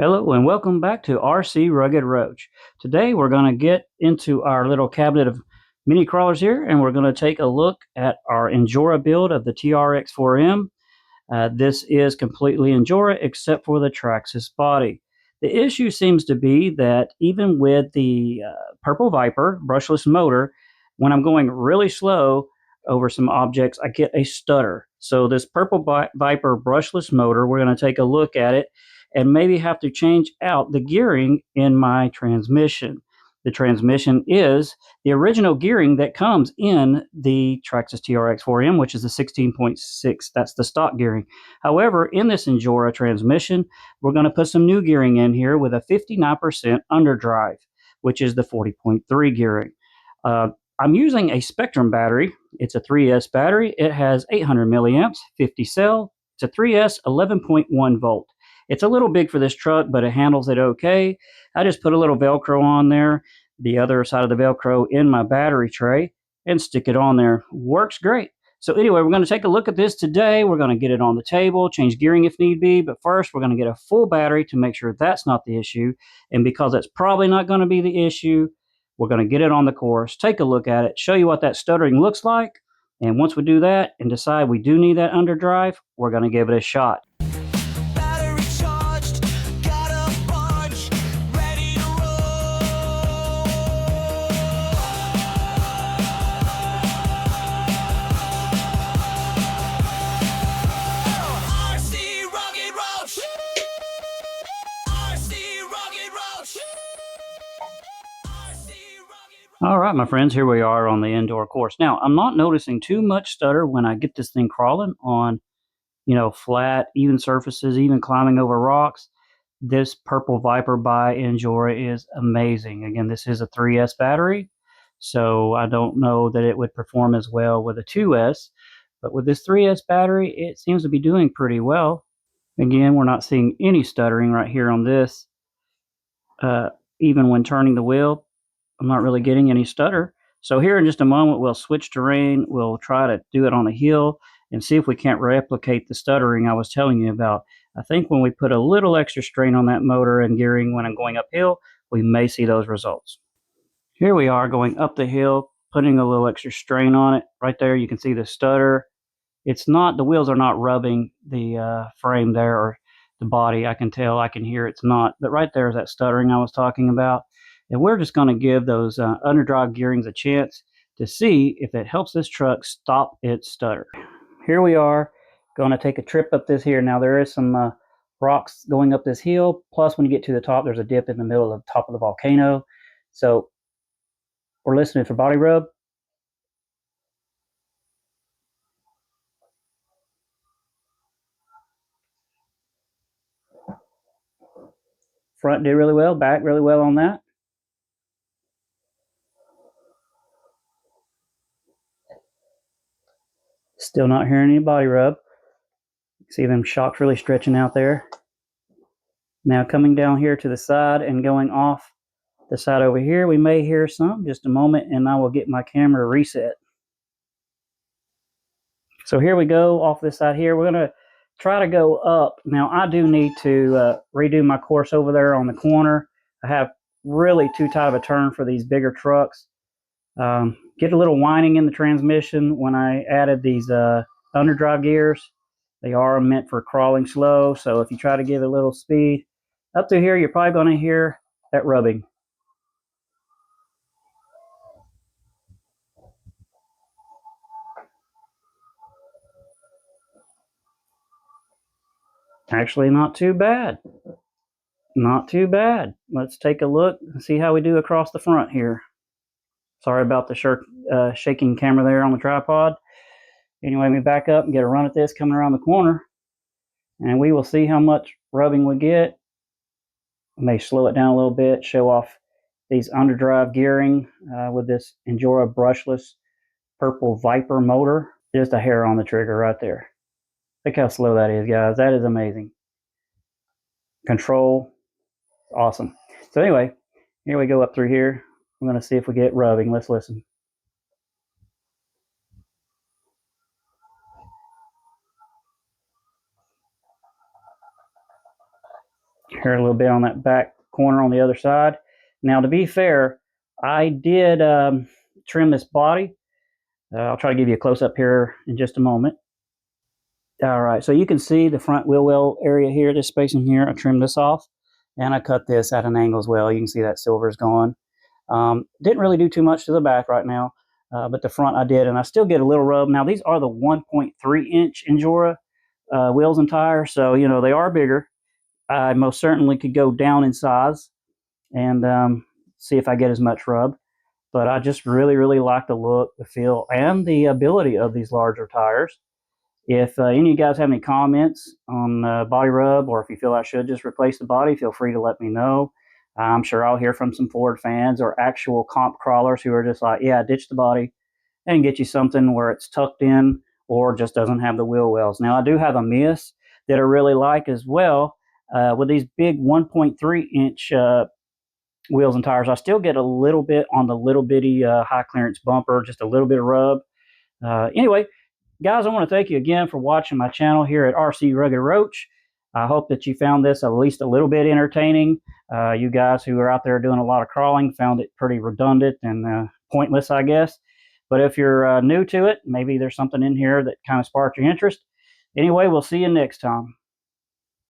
Hello and welcome back to RC Rugged Roach. Today we're going to get into our little cabinet of mini crawlers here, and we're going to take a look at our Injora build of the TRX4M. This is completely Injora except for the Traxxas body. The issue seems to be that even with the Purple Viper brushless motor, when I'm going really slow over some objects, I get a stutter. So this Purple Viper brushless motor, we're going to take a look at it and maybe have to change out the gearing in my transmission. The transmission is the original gearing that comes in the Traxxas TRX4M, which is the 16.6. That's the stock gearing. However, in this Injora transmission, we're going to put some new gearing in here with a 59% underdrive, which is the 40.3 gearing. I'm using a Spectrum battery. It's a 3S battery. It has 800 milliamps, 50 cell. It's a 3S 11.1 volt. It's a little big for this truck, but it handles it okay. I just put a little Velcro on there, the other side of the Velcro in my battery tray, and stick it on there. Works great. So anyway, we're going to take a look at this today. We're going to get it on the table, change gearing if need be, but first we're going to get a full battery to make sure that's not the issue. And because that's probably not going to be the issue, we're going to get it on the course, take a look at it, show you what that stuttering looks like. And once we do that and decide we do need that underdrive, we're going to give it a shot. All right, my friends, here we are on the indoor course. Now, I'm not noticing too much stutter when I get this thing crawling on, flat, even surfaces, even climbing over rocks. This Purple Viper by Injora is amazing. Again, this is a 3S battery, so I don't know that it would perform as well with a 2S, but with this 3S battery, it seems to be doing pretty well. Again, we're not seeing any stuttering right here on this, even when turning the wheel. I'm not really getting any stutter. So here in just a moment, we'll switch terrain. We'll try to do it on a hill and see if we can't replicate the stuttering I was telling you about. I think when we put a little extra strain on that motor and gearing when I'm going uphill, we may see those results. Here we are going up the hill, putting a little extra strain on it. Right there, you can see the stutter. It's not, the wheels are not rubbing the frame there or the body. I can tell, I can hear it's not. But right there is that stuttering I was talking about. And we're just going to give those underdrive gearings a chance to see if it helps this truck stop its stutter. Here we are going to take a trip up this here. Now there is some rocks going up this hill. Plus when you get to the top, there's a dip in the middle of the top of the volcano. So we're listening for body rub. Front did really well, back really well on that. Still not hearing any body rub. See them shocks really stretching out there. Now coming down here to the side and going off the side over here, we may hear some. Just a moment and I will get my camera reset. So here we go off this side here. We're going to try to go up. Now I do need to redo my course over there on the corner. I have really too tight of a turn for these bigger trucks. Get a little whining in the transmission when I added these underdrive gears. They are meant for crawling slow, so if you try to give it a little speed, up to here you're probably going to hear that rubbing. Actually, not too bad. Not too bad. Let's take a look and see how we do across the front here. Sorry about the shaking camera there on the tripod. Anyway, let me back up and get a run at this coming around the corner, and we will see how much rubbing we get. I may slow it down a little bit, show off these underdrive gearing with this Injora brushless Purple Viper motor. Just a hair on the trigger right there. Look how slow that is, guys. That is amazing. Control, awesome. So anyway, here we go up through here. I'm going to see if we get rubbing. Let's listen. here a little bit on that back corner on the other side. Now, to be fair, I did trim this body. I'll try to give you a close-up here in just a moment. All right, so you can see the front wheel well area here, this spacing here. I trimmed this off, and I cut this at an angle as well. You can see that silver is gone. Didn't really do too much to the back right now, but the front I did, and I still get a little rub. Now, these are the 1.3-inch Injora wheels and tires, so, you know, they are bigger. I most certainly could go down in size and see if I get as much rub. But I just really, really like the look, the feel, and the ability of these larger tires. If any of you guys have any comments on body rub, or if you feel I should just replace the body, feel free to let me know. I'm sure I'll hear from some Ford fans or actual comp crawlers who are just like, yeah, ditch the body and get you something where it's tucked in or just doesn't have the wheel wells. Now, I do have a miss that I really like as well. With these big 1.3-inch wheels and tires, I still get a little bit on the little bitty high clearance bumper, just a little bit of rub. Anyway, guys, I want to thank you again for watching my channel here at RC Rugged Roach. I hope that you found this at least a little bit entertaining. You guys who are out there doing a lot of crawling found it pretty redundant and pointless, I guess. But if you're new to it, maybe there's something in here that kind of sparked your interest. Anyway, we'll see you next time.